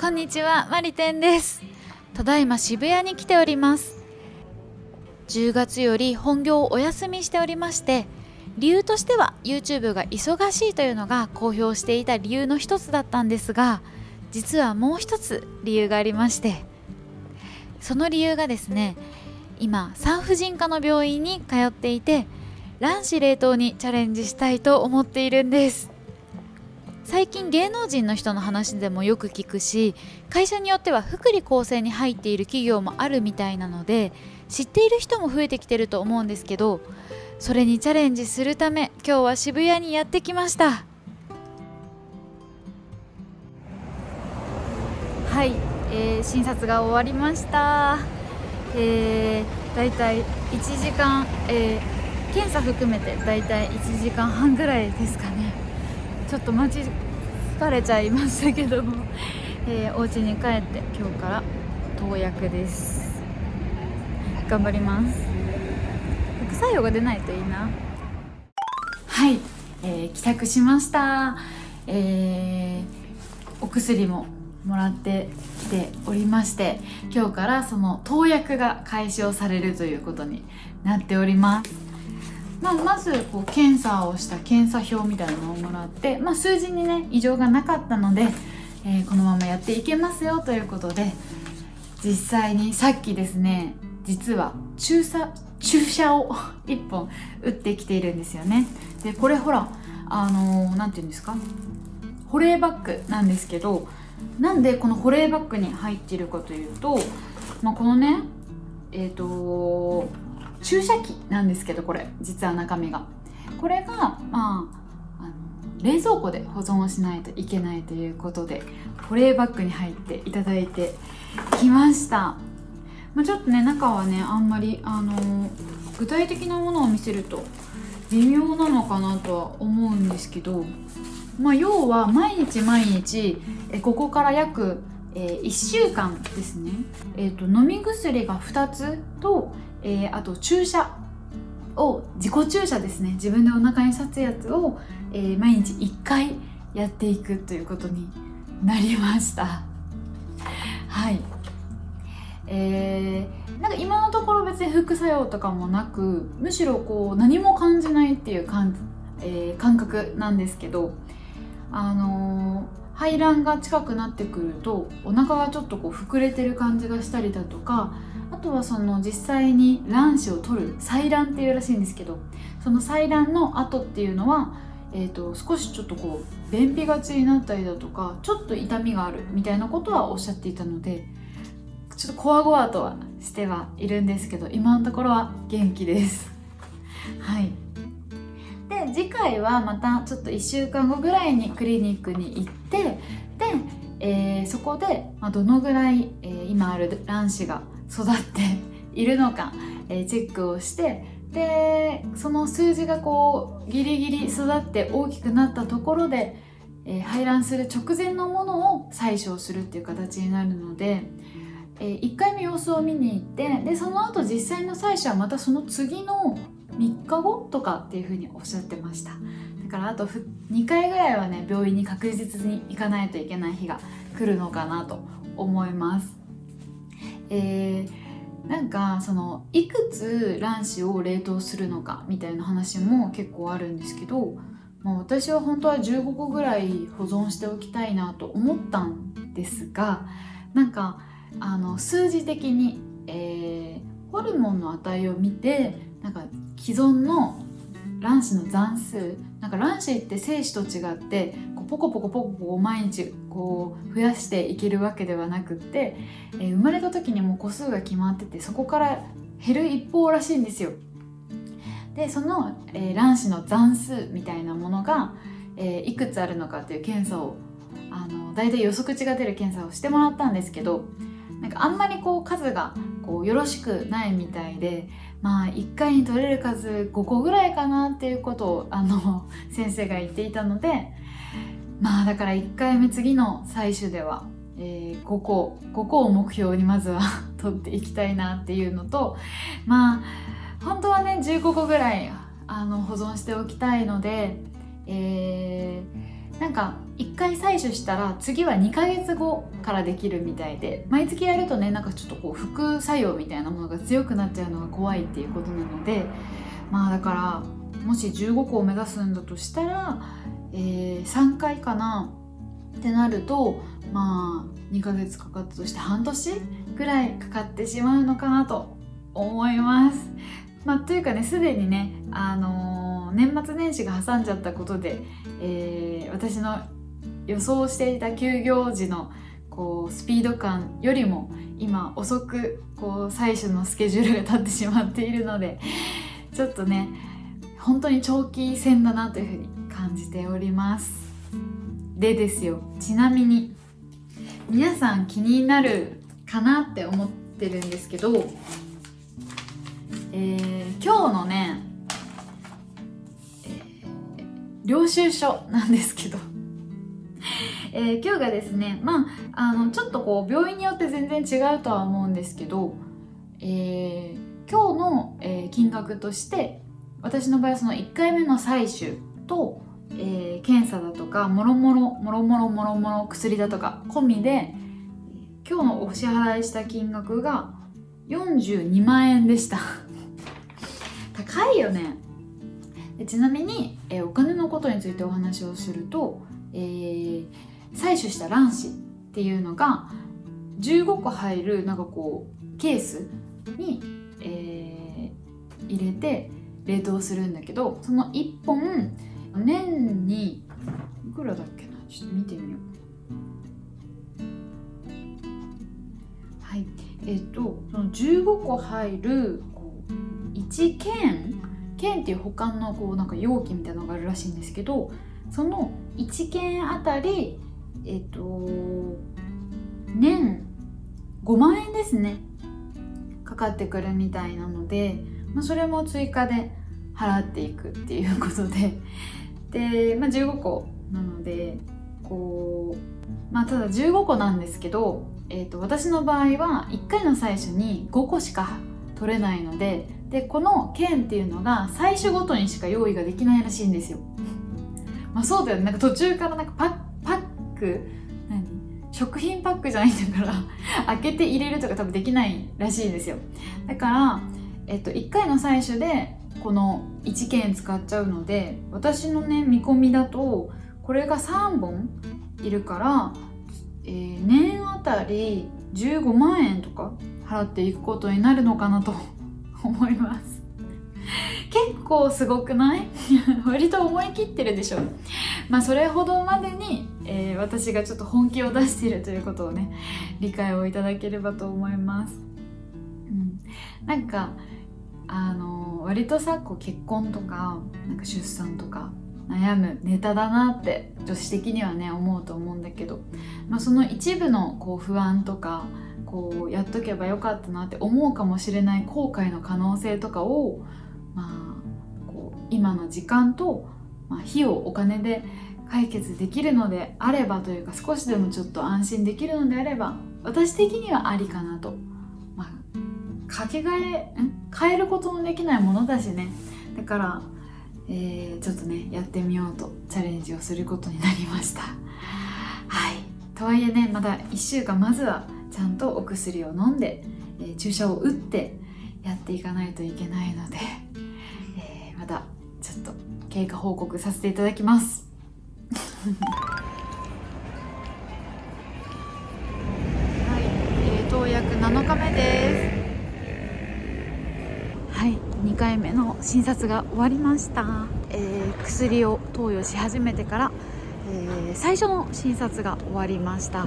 こんにちは、まりてんです。ただいま渋谷に来ております。10月より本業をお休みしておりまして、理由としては YouTube が忙しいというのが公表していた理由の一つだったんですが、実はもう一つ理由がありまして、その理由がですね、今産婦人科の病院に通っていて、卵子冷凍にチャレンジしたいと思っているんです。最近芸能人の人の話でもよく聞くし、会社によっては福利厚生に入っている企業もあるみたいなので、知っている人も増えてきてると思うんですけど、それにチャレンジするため今日は渋谷にやってきました。はい、診察が終わりました。だいたい1時間、検査含めてだいたい1時間半ぐらいですかね。ちょっと待ち疲れちゃいましたけども、お家に帰って今日から投薬です。頑張ります。副作用が出ないといいな。はい、帰宅しました。お薬ももらってきておりまして、今日からその投薬が開始をされるということになっております。まず検査をした検査表みたいなのをもらって、数字にね異常がなかったので、このままやっていけますよということで、実際にさっきですね、実は注射を1本打ってきているんですよね。でこれほらなんていうんですか、保冷バッグなんですけど、なんでこの保冷バッグに入っているかというと、このね注射器なんですけど、これ実は中身がこれが冷蔵庫で保存をしないといけないということで、保冷バッグに入っていただいてきました。ちょっとね中はねあんまり具体的なものを見せると微妙なのかなとは思うんですけど、要は毎日ここから約1週間ですね、飲み薬が2つと、あと注射を自己注射ですね、自分でお腹に刺すやつを、毎日1回やっていくということになりました。はい、なんか今のところ別に副作用とかもなく、むしろ何も感じないっていう感覚なんですけど、排卵が近くなってくるとお腹がちょっと膨れてる感じがしたりだとか、あとはその実際に卵子を取る採卵っていうらしいんですけど、その採卵の後っていうのは、少しちょっと便秘がちになったりだとか、ちょっと痛みがあるみたいなことはおっしゃっていたので、ちょっとこわごわとはしてはいるんですけど、今のところは元気です。はい。で次回はまたちょっと1週間後ぐらいにクリニックに行って、で、そこで、どのぐらい、今ある卵子が育っているのか、チェックをして、でその数字がギリギリ育って大きくなったところで、排卵する直前のものを採取するっていう形になるので、1回目様子を見に行って、でその後実際の採取はまたその次の3日後とかっていう風におっしゃってました。だからあと2回ぐらいはね病院に確実に行かないといけない日が来るのかなと思います。なんかいくつ卵子を冷凍するのかみたいな話も結構あるんですけど、私は本当は15個ぐらい保存しておきたいなと思ったんですが、なんか数字的に、ホルモンの値を見て、なんか既存の卵子の残数、なんか卵子って精子と違ってポコポコ毎日増やしていけるわけではなくって、生まれた時にも個数が決まってて、そこから減る一方らしいんですよ。でその、卵子の残数みたいなものが、いくつあるのかっていう検査をだいたい予測値が出る検査をしてもらったんですけど、なんかあんまり数がよろしくないみたいで、1回に取れる数5個ぐらいかなっていうことを先生が言っていたので、だから1回目次の採取では、5個を目標にまずは取っていきたいなっていうのと、本当はね15個ぐらい保存しておきたいので、なんか1回採取したら次は2ヶ月後からできるみたいで、毎月やるとね、なんかちょっとこう副作用みたいなものが強くなっちゃうのが怖いっていうことなので、まあだからもし15個を目指すんだとしたら、3回かなってなると、まあ2ヶ月かかったとして半年ぐらいかかってしまうのかなと思います。まあというかね、すでにね、年末年始が挟んじゃったことで、私の予想していた休業時のこうスピード感よりも今遅くこう採取のスケジュールが立ってしまっているので、ちょっとね本当に長期戦だなというふうに感じております。でですよ、ちなみに皆さん気になるかなって思ってるんですけど、今日のね、領収書なんですけど今日がですね、ちょっとこう病院によって全然違うとは思うんですけど、今日の、金額として私の場合はその1回目の採取と、検査だとかもろもろ薬だとか込みで今日のお支払いした金額が42万円でした高いよね。ちなみに、お金のことについてお話をすると、採取した卵子っていうのが15個入るなんかこうケースに、入れて冷凍するんだけど、その1本年にいくらだっけな、ちょっと見てみよう。はい、その15個入るこう1剣っていう保管のこうなんか容器みたいなのがあるらしいんですけど、その1件あたり年5万円ですねかかってくるみたいなので、それも追加で払っていくっていうことで、15個なのでこう、ただ15個なんですけど、私の場合は1回の採取に5個しか取れないので、この券っていうのが採取ごとにしか用意ができないらしいんですよ。そうだよね、なんか途中からなんかパック食品パックじゃないんだから開けて入れるとか多分できないらしいんですよ。だから、1回の採取でこの1件使っちゃうので、私のね見込みだとこれが3本いるから、年あたり15万円とか払っていくことになるのかなと思います。結構すごくない割と思い切ってるでしょ。それほどまでに、私がちょっと本気を出しているということをね理解をいただければと思います。なんか割とさこう結婚とかなんか出産とか悩むネタだなって女子的にはね思うと思うんだけど、その一部のこう不安とかこうやっとけばよかったなって思うかもしれない後悔の可能性とかを、こう今の時間と、費用お金で解決できるのであればというか、少しでもちょっと安心できるのであれば私的にはありかなと。変えることのできないものだしね。だから、ちょっとねやってみようとチャレンジをすることになりました。はい。とはいえね、まだ1週間まずはちゃんとお薬を飲んで、注射を打ってやっていかないといけないので、またちょっと経過報告させていただきますはい、投薬7日目です。はい、2回目の診察が終わりました。薬を投与し始めてから、最初の診察が終わりました。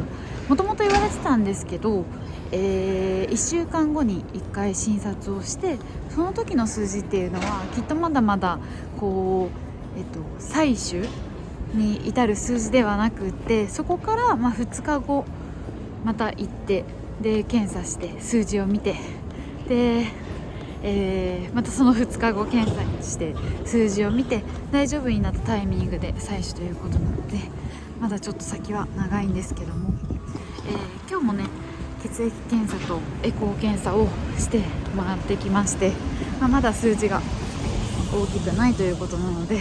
もともと言われてたんですけど、1週間後に1回診察をして、その時の数字っていうのはきっとまだまだこう、採取に至る数字ではなくって、そこから2日後また行ってで検査して数字を見てでまたその2日後検査して数字を見て大丈夫になったタイミングで採取ということなので、まだちょっと先は長いんですけども、今日もね血液検査とエコー検査をしてもらってきまして、まだ数字が大きくないということなので、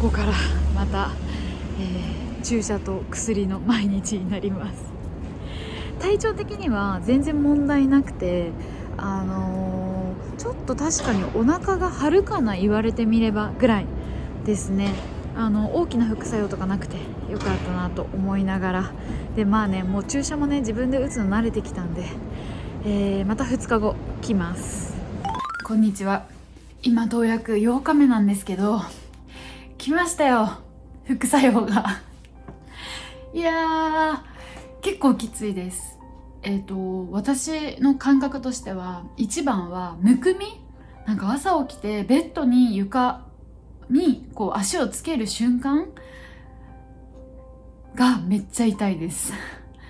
ここからまた、注射と薬の毎日になります。体調的には全然問題なくて、ちょっと確かにお腹が張るかな、言われてみればぐらいですね。大きな副作用とかなくてよかったなと思いながら、でもう注射もね自分で打つの慣れてきたんで、また2日後来ます。こんにちは。今投薬8日目なんですけど、来ましたよ、副作用がいやー結構きついです。私の感覚としては一番はむくみ。なんか朝起きてベッドに床にこう足をつける瞬間がめっちゃ痛いです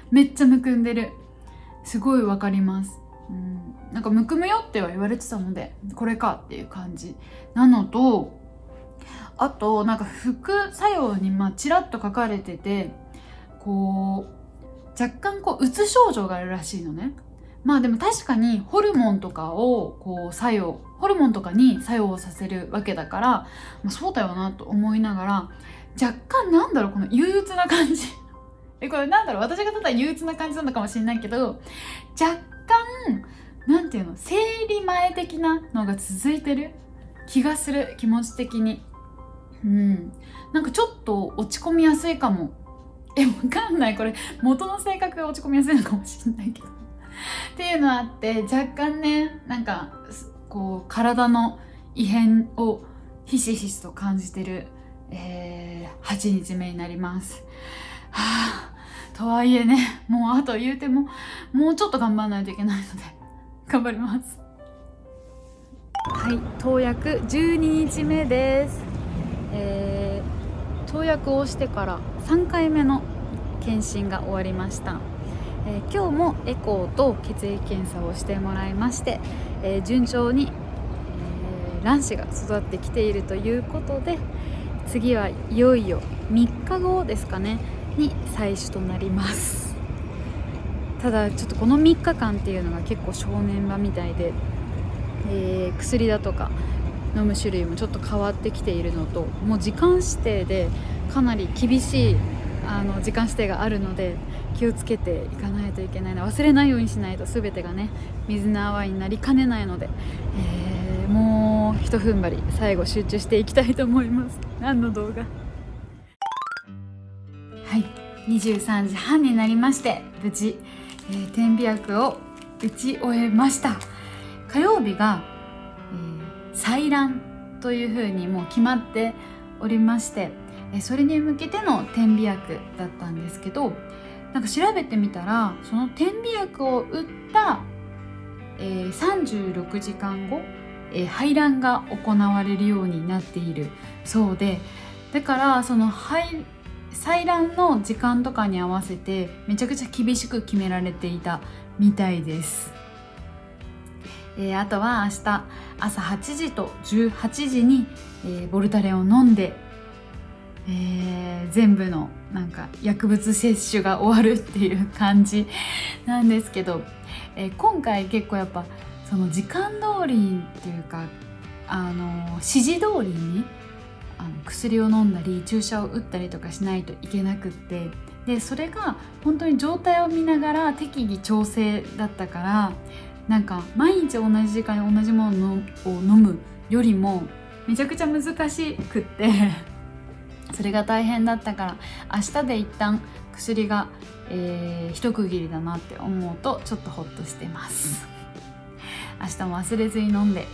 めっちゃむくんでる。すごいわかります。なんかむくむよっては言われてたので、これかっていう感じなのと、あとなんか副作用にちらっと書かれてて、こう若干うつ症状があるらしいのね。でも確かにホルモンとかをホルモンとかに作用させるわけだから、そうだよなと思いながら、若干この憂鬱な感じこれ私がただ憂鬱な感じなのかもしれないけど、若干生理前的なのが続いてる気がする、気持ち的に。なんかちょっと落ち込みやすいかも。わかんない、これ元の性格が落ち込みやすいのかもしれないけどっていうのあって、若干ねなんか体の異変をひしひしと感じてる、8日目になります。とはいえね、もうあと言うてももうちょっと頑張らないといけないので頑張ります。はい、投薬12日目です。投薬をしてから3回目の検診が終わりました。今日もエコーと血液検査をしてもらいまして、順調に、卵子が育ってきているということで、次はいよいよ3日後ですかねに採取となります。ただちょっとこの3日間っていうのが結構正念場みたいで、薬だとか飲む種類もちょっと変わってきているのと、もう時間指定でかなり厳しい時間指定があるので気をつけていかないといけないな。忘れないようにしないと全てがね水の泡になりかねないので、もうひと踏ん張り最後集中していきたいと思います。何の動画。はい、23時半になりまして、無事、点鼻薬を打ち終えました。火曜日が、採卵というふうにもう決まっておりまして、それに向けての点鼻薬だったんですけど、なんか調べてみたらその点鼻薬を打った、36時間後、排卵が行われるようになっているそうで、だからその採卵の時間とかに合わせてめちゃくちゃ厳しく決められていたみたいです。あとは明日朝8時と18時に、ボルタレを飲んで、全部のなんか薬物摂取が終わるっていう感じなんですけど、今回結構やっぱその時間通りっていうか指示通りに薬を飲んだり注射を打ったりとかしないといけなくって、でそれが本当に状態を見ながら適宜調整だったから、なんか毎日同じ時間に同じものを飲むよりもめちゃくちゃ難しくってそれが大変だったから、明日で一旦薬が、一区切りだなって思うとちょっとホッとしてます明日も忘れずに飲んで、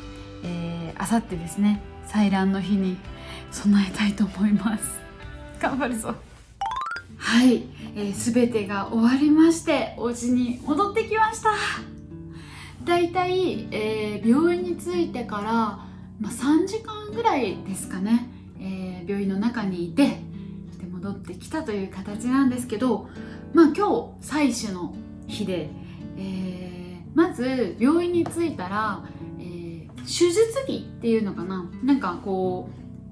明後日ですね、採卵の日に備えたいと思います。頑張るぞ。はい、全てが終わりましてお家に戻ってきました。だいたい、病院に着いてから、3時間ぐらいですかね、病院の中にいてで戻ってきたという形なんですけど、今日採取の日で、まず病院に着いたら、手術着っていうのかな、なんか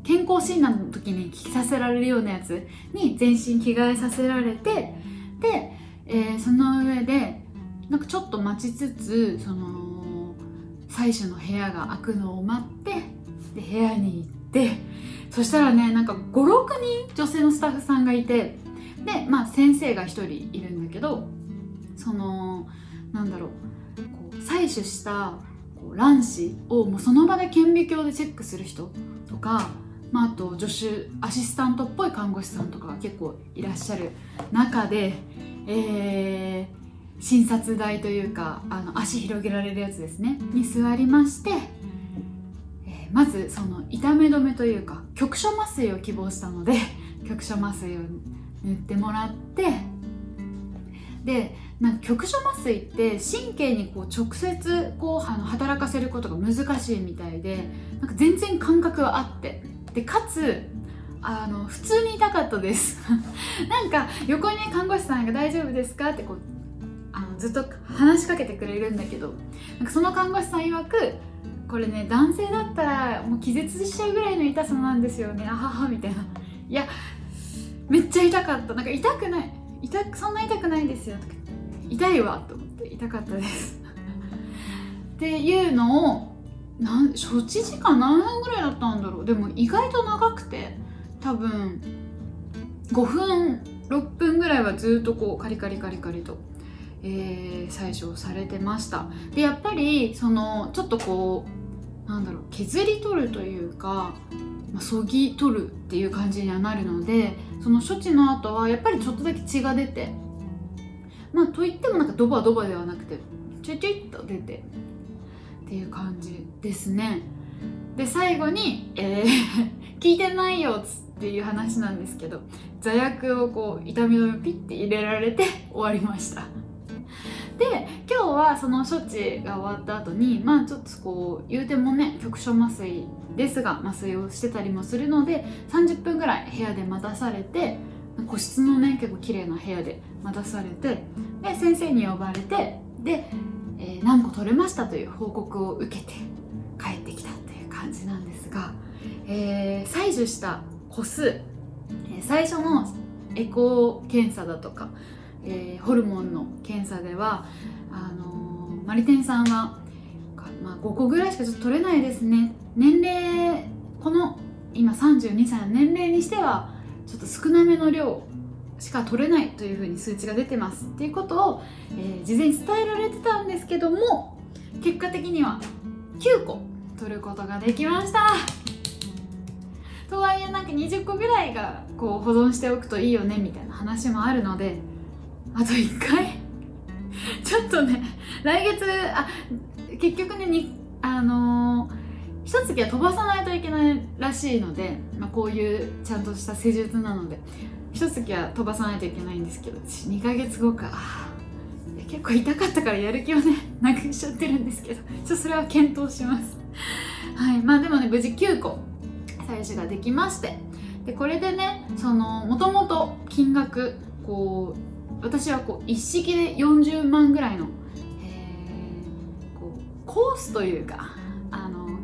健康診断の時に着させられるようなやつに全身着替えさせられて、で、その上でなんかちょっと待ちつつ、その採取の部屋が開くのを待って、で部屋に行って、そしたらね、なんか5、6人女性のスタッフさんがいて、で、先生が1人いるんだけど、そのなんだろう、こう採取した卵子をもうその場で顕微鏡でチェックする人とか、あと助手アシスタントっぽい看護師さんとかが結構いらっしゃる中で、診察台というか足広げられるやつですねに座りまして、まずその痛め止めというか局所麻酔を希望したので局所麻酔を塗ってもらって、でなんか局所麻酔って神経にこう直接働かせることが難しいみたいで、なんか全然感覚があって、でかつ普通に痛かったですなんか横に看護師さんが大丈夫ですかってずっと話しかけてくれるんだけど、なんかその看護師さん曰く、これね男性だったらもう気絶しちゃうぐらいの痛さなんですよね、あははみたいな。いやめっちゃ痛かった。なんか痛くないそんな痛くないですよとか、痛いわと思って痛かったですっていうのを処置時間何分ぐらいだったんだろう。でも意外と長くて、多分5分6分ぐらいはずっとカリカリカリカリと、採取されてました。でやっぱりちょっと削り取るというか、そぎ取るっていう感じにはなるので、その処置の後はやっぱりちょっとだけ血が出て、といってもなんかドバドバではなくてチュチュッと出てっていう感じですね。で最後に、聞いてないよっていう話なんですけど、座薬を痛み止めピッて入れられて終わりました。で今日はその処置が終わった後にちょっと言うてもね局所麻酔ですが麻酔をしてたりもするので30分ぐらい部屋で待たされて、個室のね結構綺麗な部屋で待たされて、で先生に呼ばれて、で、何個取れましたという報告を受けて帰ってきたという感じなんですが、採取した個数、最初のエコー検査だとか、ホルモンの検査ではマリテンさんは、5個ぐらいしかちょっと取れないですね、年齢この今32歳の年齢にしてはちょっと少なめの量しか取れないというふうに数値が出てますっていうことを、事前に伝えられてたんですけども、結果的には9個取ることができました。とはいえなんか20個ぐらいが保存しておくといいよねみたいな話もあるので、あと1回ちょっとね来月結局ね一月は飛ばさないといけないらしいので、こういうちゃんとした施術なので一月は飛ばさないといけないんですけど、2ヶ月後か結構痛かったからやる気をねなくしちゃってるんですけど、それは検討しますはい、でもね無事9個採取ができまして、でこれでねもともと金額私は一式で40万ぐらいの、コースというか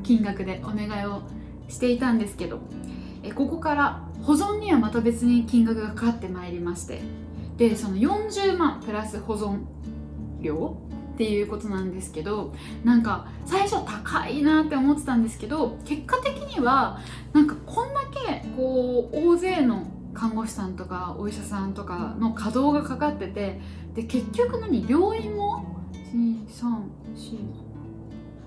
金額でお願いをしていたんですけど、ここから保存にはまた別に金額がかかってまいりまして、でその40万プラス保存料っていうことなんですけど、なんか最初高いなって思ってたんですけど、結果的にはなんかこんだけ大勢の看護師さんとかお医者さんとかの稼働がかかってて、で結局病院も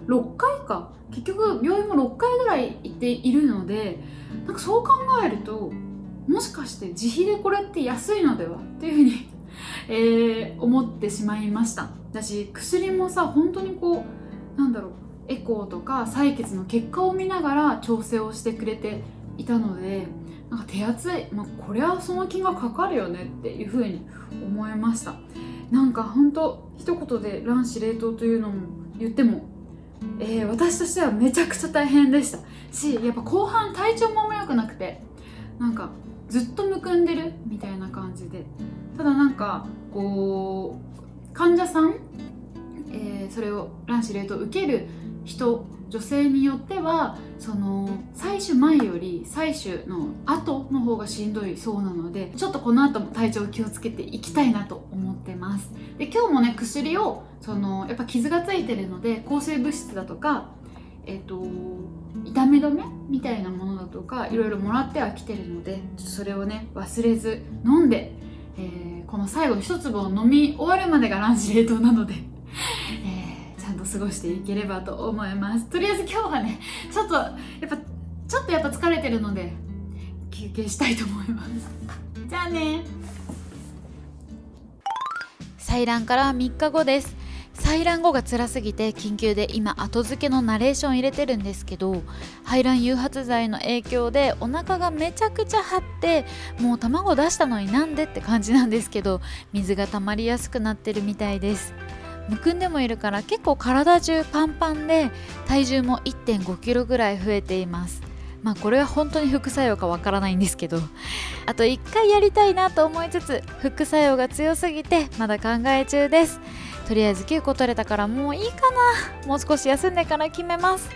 6回か、結局病院も6回ぐらい行っているので、なんかそう考えるともしかして自費でこれって安いのではっていうふうに思ってしまいました。だし薬も本当にエコーとか採血の結果を見ながら調整をしてくれていたので、なんか手厚い、これはその金額かかるよねっていうふうに思いました。なんか本当一言で卵子冷凍というのも言っても、私としてはめちゃくちゃ大変でしたし、やっぱ後半体調もあんま良くなくて、なんかずっとむくんでるみたいな感じで、ただなんか患者さん、それを卵子冷凍を受ける人、女性によっては採取前より採取の後の方がしんどいそうなので、ちょっとこの後も体調を気をつけていきたいなと思ってます。で今日もね薬をやっぱ傷がついてるので抗生物質だとか、痛み止めみたいなものだとかいろいろもらってはきてるので、それをね忘れず飲んで、この最後の一粒を飲み終わるまでが卵子冷凍なので、ちゃんと過ごしていければと思います。とりあえず今日はねちょっとやっぱ疲れてるので休憩したいと思います。じゃあね。採卵から3日後です。採卵後が辛すぎて緊急で今後付けのナレーション入れてるんですけど、排卵誘発剤の影響でお腹がめちゃくちゃ張って、もう卵出したのになんでって感じなんですけど、水が溜まりやすくなってるみたいです。むくんでもいるから結構体中パンパンで、体重も 1.5 キロぐらい増えています。これは本当に副作用かわからないんですけど、あと1回やりたいなと思いつつ副作用が強すぎてまだ考え中です。とりあえず9個取れたからもういいかな、もう少し休んでから決めます。